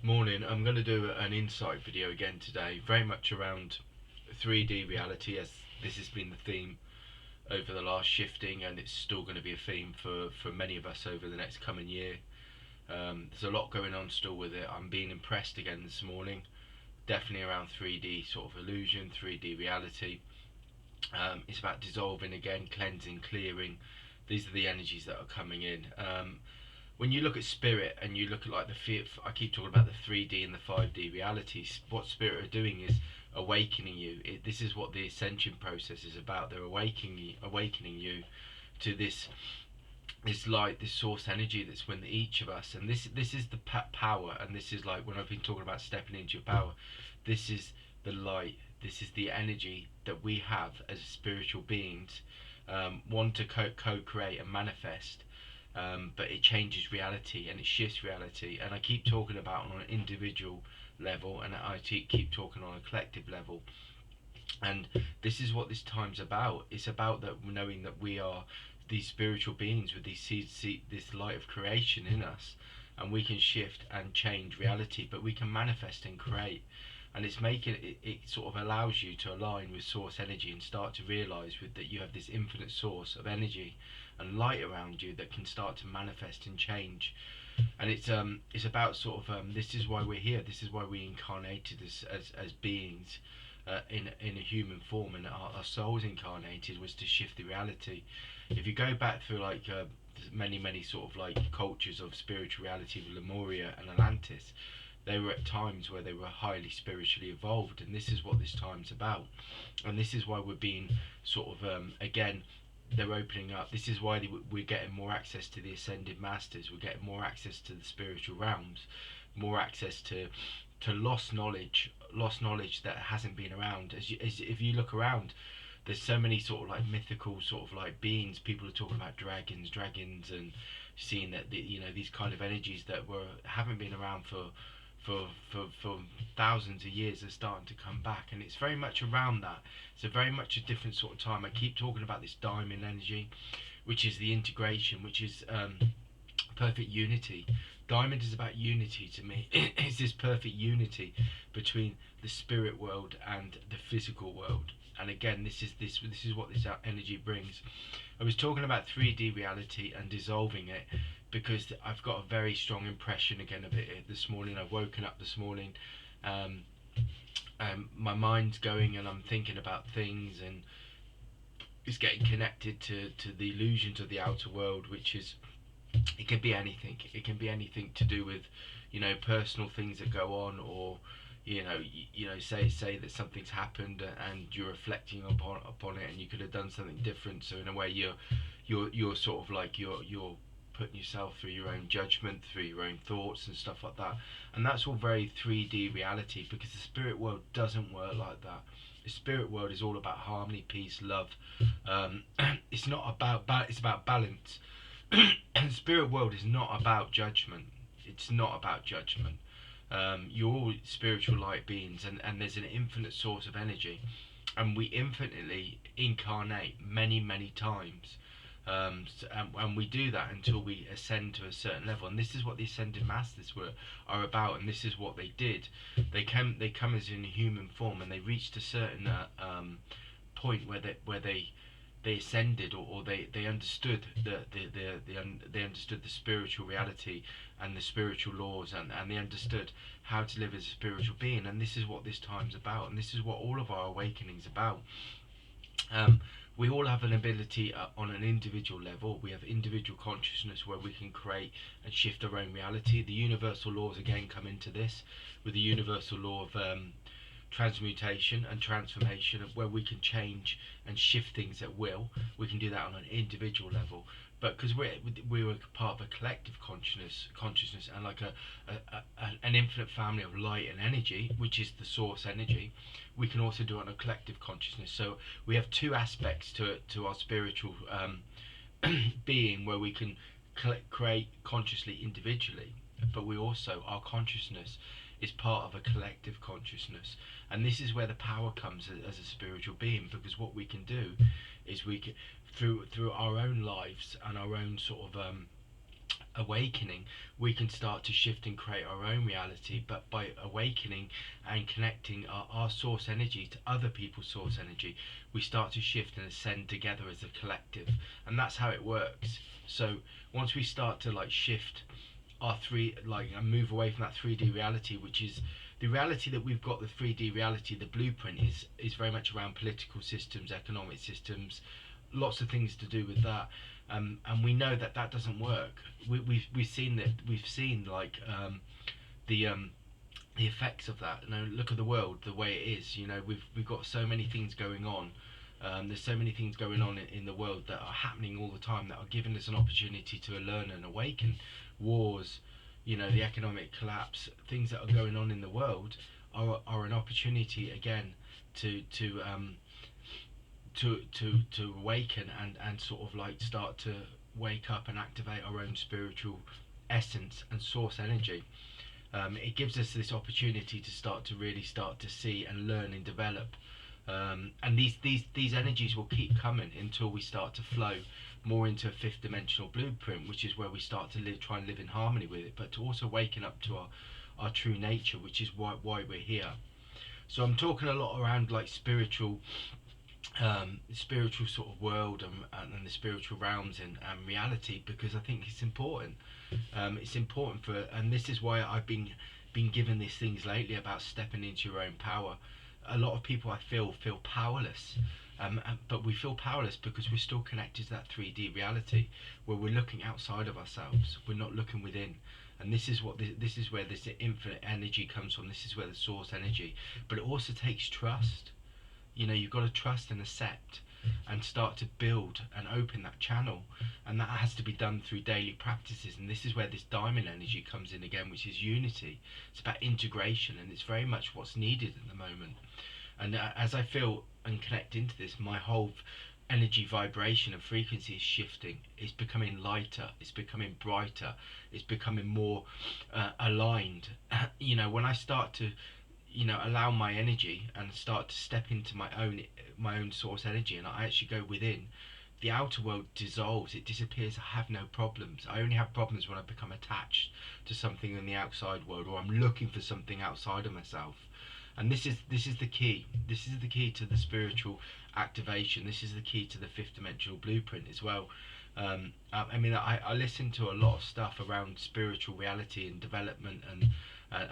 Morning. I'm going to do an insight video again today, very much around 3D reality, as this has been the theme over the last shifting, and it's still going to be a theme for many of us over the next coming year. There's a lot going on still with it. I'm being impressed again this morning, definitely around 3D sort of illusion, 3D reality. It's about dissolving again, cleansing, clearing. These are the energies that are coming in. When you look at spirit and you look at like I keep talking about the 3D and the 5D realities. What spirit are doing is awakening you. This is what the ascension process is about. They're awakening you to this light, this source energy that's within each of us, and this is the power. And this is like when I've been talking about stepping into your power. This is the light. This is the energy that we have as spiritual beings, want to co-create and manifest, but it changes reality and it shifts reality. And I keep talking about on an individual level, and I keep talking on a collective level. And this is what this time's about. It's about that knowing that we are these spiritual beings with these seeds, this light of creation in us, and we can shift and change reality, but we can manifest and create. And it's making it sort of allows you to align with source energy and start to realize that you have this infinite source of energy and light around you that can start to manifest and change. And it's about sort of this is why we're here. This is why we incarnated as beings, in a human form, and our souls incarnated was to shift the reality. If you go back through like many sort of like cultures of spiritual reality, Lemuria and Atlantis, they were at times where they were highly spiritually evolved, and this is what this time's about. And this is why we're being sort of again, they're opening up. This is why we're getting more access to the ascended masters. We're getting more access to the spiritual realms, more access to lost knowledge that hasn't been around. As if you look around, there's so many sort of like mythical sort of like beings. People are talking about dragons, and seeing that these kind of energies that haven't been around for thousands of years are starting to come back, and it's very much around that. It's a very much a different sort of time. I keep talking about this diamond energy, which is the integration, which is perfect unity. Diamond is about unity to me. It's this perfect unity between the spirit world and the physical world. And again, this is what this energy brings. I was talking about 3D reality and dissolving it because I've got a very strong impression again of it this morning. I've woken up this morning, um, my mind's going and I'm thinking about things, and it's getting connected to the illusions of the outer world, which is, it can be anything. It can be anything to do with, personal things that go on, or say that something's happened and you're reflecting upon it, and you could have done something different. So in a way, you're sort of like you're putting yourself through your own judgment, through your own thoughts and stuff like that. And that's all very 3D reality, because the spirit world doesn't work like that. The spirit world is all about harmony, peace, love. It's not about it's about balance. And the spirit world is not about judgment. It's not about judgment. You're all spiritual light beings, and there's an infinite source of energy, and we infinitely incarnate many times. And we do that until we ascend to a certain level, and this is what the ascended masters are about, and this is what they did. They come as in human form, and they reached a certain point where they ascended, or they understood they understood the spiritual reality and the spiritual laws, and they understood how to live as a spiritual being. And this is what this time's about, and this is what all of our awakening's about. um, we all have an ability, on an individual level. We have individual consciousness where we can create and shift our own reality. The universal laws again come into this, with the universal law of transmutation and transformation, of where we can change and shift things at will. We can do that on an individual level, but because we're part of a collective consciousness, and like an infinite family of light and energy, which is the source energy, we can also do it on a collective consciousness. So we have two aspects to our spiritual being, where we can create consciously individually, but we also, our consciousness is part of a collective consciousness. And this is where the power comes as a spiritual being, because what we can do is we can, through our own lives and our own sort of awakening, we can start to shift and create our own reality. But by awakening and connecting our source energy to other people's source energy, we start to shift and ascend together as a collective. And that's how it works. So once we start to like shift our three, like, and move away from that 3D reality, which is the reality that we've got, the 3D reality, the blueprint is very much around political systems, economic systems, lots of things to do with that. And we know that that doesn't work. We've seen that. We've seen like the the effects of that. You know, look at the world the way it is. You know, we've got so many things going on. There's so many things going on in the world that are happening all the time that are giving us an opportunity to learn and awaken. Wars, you know, the economic collapse, things that are going on in the world are an opportunity again to to awaken and sort of like start to wake up and activate our own spiritual essence and source energy. It gives us this opportunity to start to really start to see and learn and develop. And these energies will keep coming until we start to flow more into a fifth dimensional blueprint, which is where we start to try and live in harmony with it, but to also waking up to our true nature, which is why we're here. So I'm talking a lot around like spiritual sort of world and the spiritual realms and reality, because I think it's important. It's important and this is why I've been given these things lately about stepping into your own power. A lot of people I feel powerless, but we feel powerless because we're still connected to that 3D reality where we're looking outside of ourselves. We're not looking within. And this is this is where this infinite energy comes from. This is where the source energy. But it also takes trust. You know, you've got to trust and accept and start to build and open that channel, and that has to be done through daily practices. And this is where this diamond energy comes in again, which is unity. It's about integration, and it's very much what's needed at the moment. And as I feel and connect into this, my whole energy vibration and frequency is shifting. It's becoming lighter, it's becoming brighter, it's becoming more aligned. You know, when I start to, you know, allow my energy and start to step into my own source energy, and I actually go within, the outer world dissolves, it disappears. I have no problems. I only have problems when I become attached to something in the outside world, or I'm looking for something outside of myself. And this is the key. This is the key to the spiritual activation. This is the key to the fifth dimensional blueprint as well. I mean, I listen to a lot of stuff around spiritual reality and development, and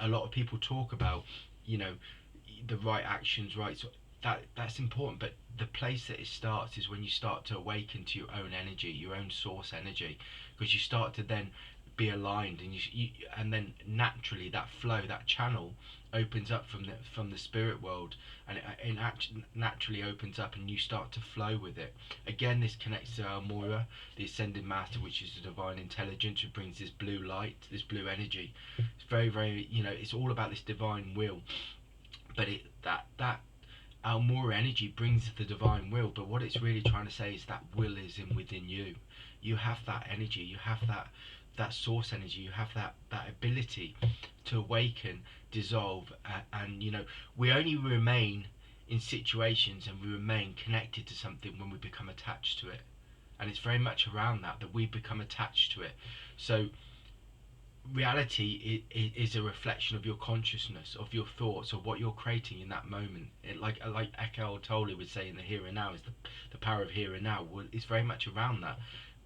a lot of people talk about, you know, the right actions, right? So that's important, but the place that it starts is when you start to awaken to your own energy, your own source energy, because you start to then be aligned, and and then naturally that flow, that channel opens up from the spirit world, and it naturally opens up, and you start to flow with it. Again, this connects to Almora, the ascended master, which is the divine intelligence, who brings this blue light, this blue energy. It's very, very, you know, it's all about this divine will. But that Almora energy brings the divine will, but what it's really trying to say is that will is within you. You have that energy, you have that source energy, you have that ability to awaken, dissolve, and you know, we only remain in situations and we remain connected to something when we become attached to it. And it's very much around that we become attached to it. So reality is a reflection of your consciousness, of your thoughts, of what you're creating in that moment. Like Eckhart Tolle would say in the here and now, is the power of here and now. Well, it's very much around that.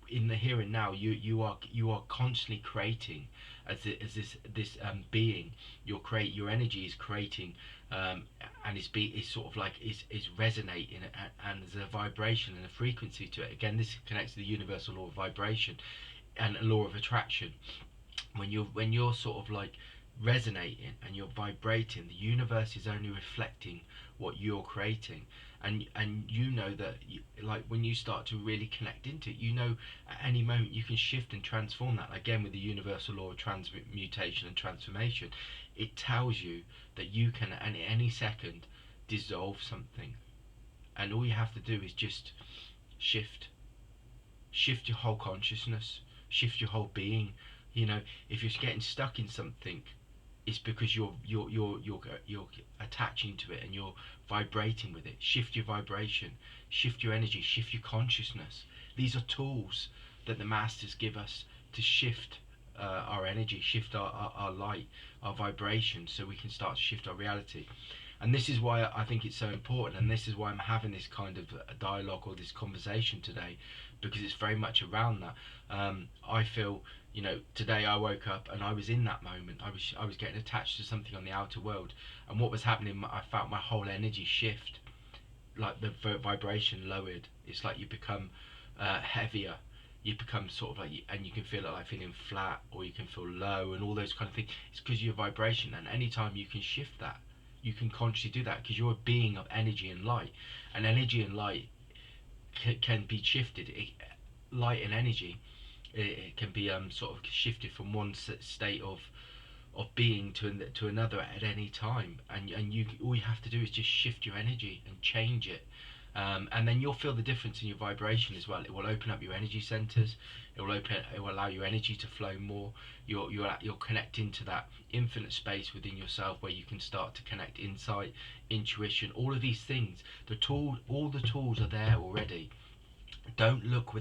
In the here and now, you are constantly creating as this being. Your energy is creating, and is sort of like is resonating, and there's a vibration and a frequency to it. Again, this connects to the universal law of vibration and a law of attraction. When you're sort of like resonating and you're vibrating, the universe is only reflecting what you're creating. And you know that like when you start to really connect into it, you know at any moment you can shift and transform that. Again, with the universal law of transmutation and transformation, it tells you that you can at any second dissolve something, and all you have to do is just shift your whole consciousness, shift your whole being. You know, if you're getting stuck in something, it's because you're attaching to it and you're vibrating with it. Shift your vibration, shift your energy, shift your consciousness. These are tools that the masters give us to shift our energy, shift our light, our vibration, so we can start to shift our reality. And this is why I think it's so important, and this is why I'm having this kind of dialogue or this conversation today, because it's very much around that. I feel, today I woke up and I was in that moment. I was getting attached to something on the outer world, and what was happening, I felt my whole energy shift, like the vibration lowered. It's like you become heavier. You become sort of like, and you can feel it like feeling flat, or you can feel low, and all those kind of things. It's because of your vibration, and anytime you can shift that, you can consciously do that, because you're a being of energy and light, and energy and light can be shifted. Light and energy, it can be sort of shifted from one state of being to another at any time, and you, all you have to do is just shift your energy and change it, and then you'll feel the difference in your vibration as well. It will open up your energy centers. It will allow your energy to flow more. You'll connect into that infinite space within yourself, where you can start to connect insight, intuition, all of these things. All the tools are there already. Don't look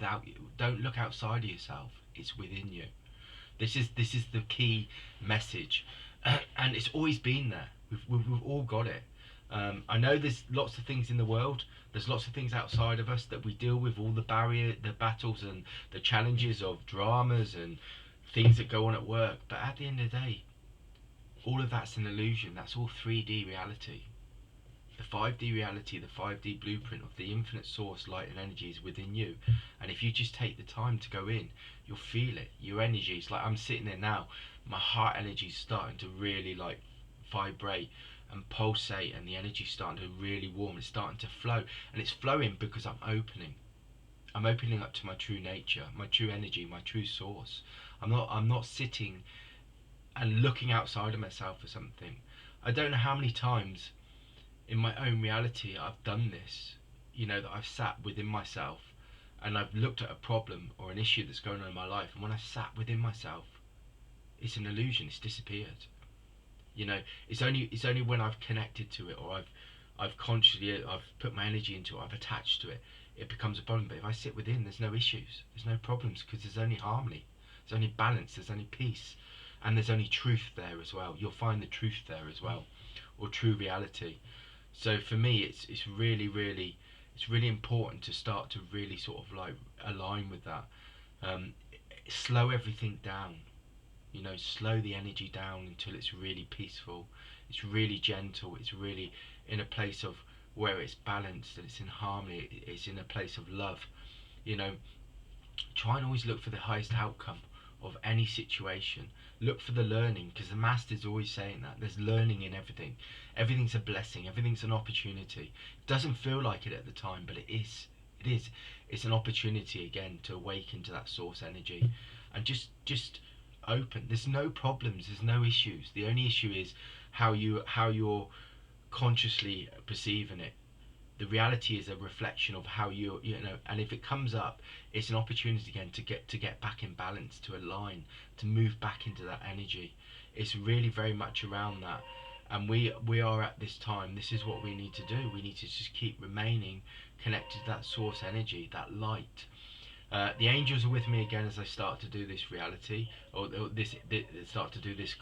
outside of yourself. It's within you. This is the key message, and it's always been there. We've all got it. I know there's lots of things in the world. There's lots of things outside of us that we deal with, all the battles and the challenges of dramas and things that go on at work. But at the end of the day, all of that's an illusion. That's all 3D reality. The 5D reality, the 5D blueprint of the infinite source, light and energy is within you. And if you just take the time to go in, you'll feel it. Your energy, it's like I'm sitting there now, my heart energy is starting to really like vibrate and pulsate, and the energy's starting to really warm. It's starting to flow, and it's flowing because I'm opening. I'm opening up to my true nature, my true energy, my true source. I'm not sitting and looking outside of myself for something. I don't know how many times in my own reality I've done this, that I've sat within myself and I've looked at a problem or an issue that's going on in my life, and when I've sat within myself, it's an illusion. It's disappeared. It's only when I've connected to it, or I've consciously, I've put my energy into it, I've attached to it, it becomes a problem. But if I sit within, there's no issues, there's no problems, because there's only harmony, there's only balance, there's only peace, and there's only truth there as well. You'll find the truth there as well, or true reality. So for me, it's really important to start to really sort of like align with that. Slow everything down. Slow the energy down until it's really peaceful. It's really gentle. It's really in a place of where it's balanced and it's in harmony. It's in a place of love. Try and always look for the highest outcome of any situation. Look for the learning, because the master's always saying that there's learning in everything. Everything's a blessing, everything's an opportunity. It doesn't feel like it at the time, but it is. It's an opportunity again to awaken to that source energy, and just open. There's no problems, there's no issues. The only issue is how you're consciously perceiving it. The reality is a reflection of how and if it comes up, it's an opportunity again to get back in balance, to align, to move back into that energy. It's really very much around that, and we are at this time. This is what we need to do. We need to just keep remaining connected to that source energy, that light. The angels are with me again as I start to do this reality, or start to do this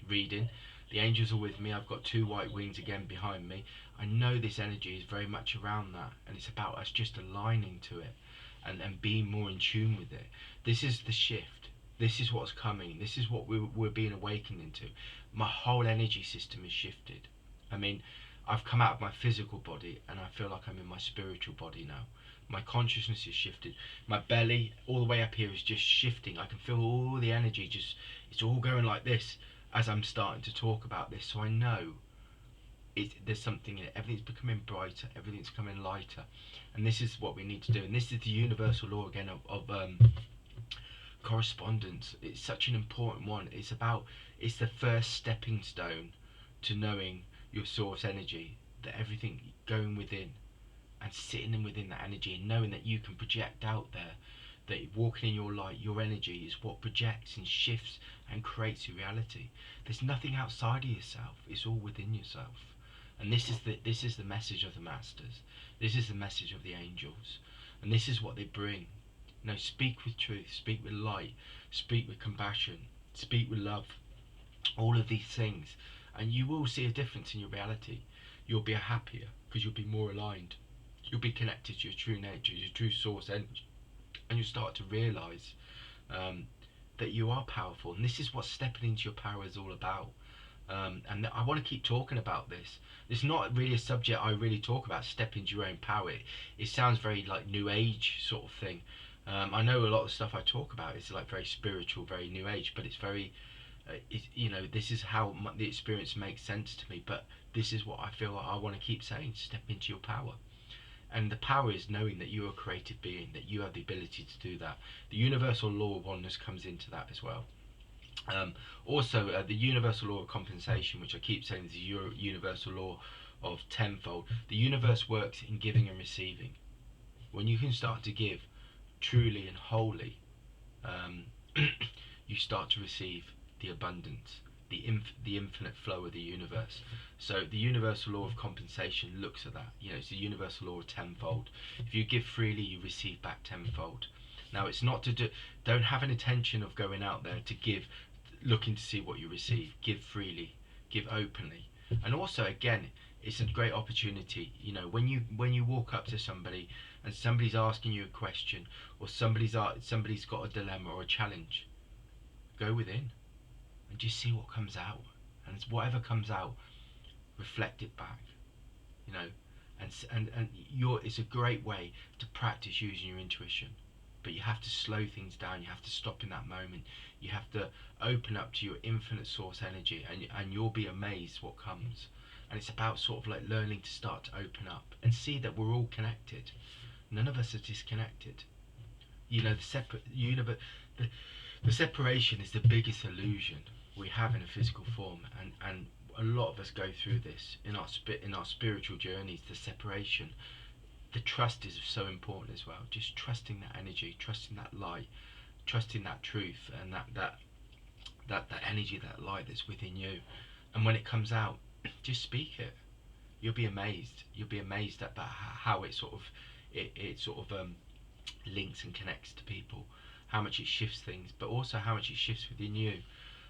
reading. The angels are with me. I've got two white wings again behind me. I know this energy is very much around that, and it's about us just aligning to it and being more in tune with it. This is the shift. This is what's coming. This is what we're being awakened into. My whole energy system is shifted. I mean, I've come out of my physical body and I feel like I'm in my spiritual body now. My consciousness is shifted. My belly, all the way up here, is just shifting. I can feel all the energy it's all going like this as I'm starting to talk about this. So I know there's something in it. Everything's becoming brighter, everything's becoming lighter, and this is what we need to do. And this is the universal law again of correspondence. It's such an important one. It's the first stepping stone to knowing your source energy, that everything going within and sitting in within that energy, and knowing that you can project out there, that walking in your light, your energy is what projects and shifts and creates your reality. There's nothing outside of yourself, it's all within yourself. And this is the message of the masters. This is the message of the angels, and this is what they bring. No, speak with truth, speak with light, speak with compassion, speak with love, all of these things, and you will see a difference in your reality. You'll be happier because you'll be more aligned. You'll be connected to your true nature, your true source energy, and you'll start to realize um, that you are powerful. And this is what stepping into your power is all about. And I want to keep talking about this. It's not really a subject I really talk about. Step into your own power. It sounds very like new age sort of thing. I know a lot of stuff I talk about is like very spiritual, very new age, but it's very, this is how the experience makes sense to me. But this is what I feel like I want to keep saying: step into your power. And the power is knowing that you're a creative being, that you have the ability to do that. The universal law of oneness comes into that as well. Also, the universal law of compensation, which I keep saying is the universal law of tenfold. The universe works in giving and receiving. When you can start to give truly and wholly, um, you start to receive the abundance, the infinite flow of the universe. So the universal law of compensation looks at that. It's the universal law of tenfold. If you give freely, you receive back tenfold. Now, it's not to do. Don't have an intention of going out there to give, looking to see what you receive. Give freely, give openly, and also again, it's a great opportunity. When you walk up to somebody and somebody's asking you a question, or somebody's got a dilemma or a challenge, go within and just see what comes out, and whatever comes out, reflect it back. You know, and it's a great way to practice using your intuition. But you have to slow things down. You have to stop in that moment. You have to open up to your infinite source energy, and you'll be amazed what comes. And it's about sort of like learning to start to open up and see that we're all connected. None of us are disconnected. The separation is the biggest illusion we have in a physical form, and a lot of us go through this in our spiritual journeys. The separation, the trust is so important as well. Just trusting that energy, trusting that light, trusting that truth, and that energy, that light that's within you. And when it comes out, just speak it. You'll be amazed. You'll be amazed at how it links and connects to people. How much it shifts things, but also how much it shifts within you,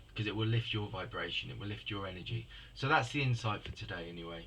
because it will lift your vibration. It will lift your energy. So that's the insight for today, anyway.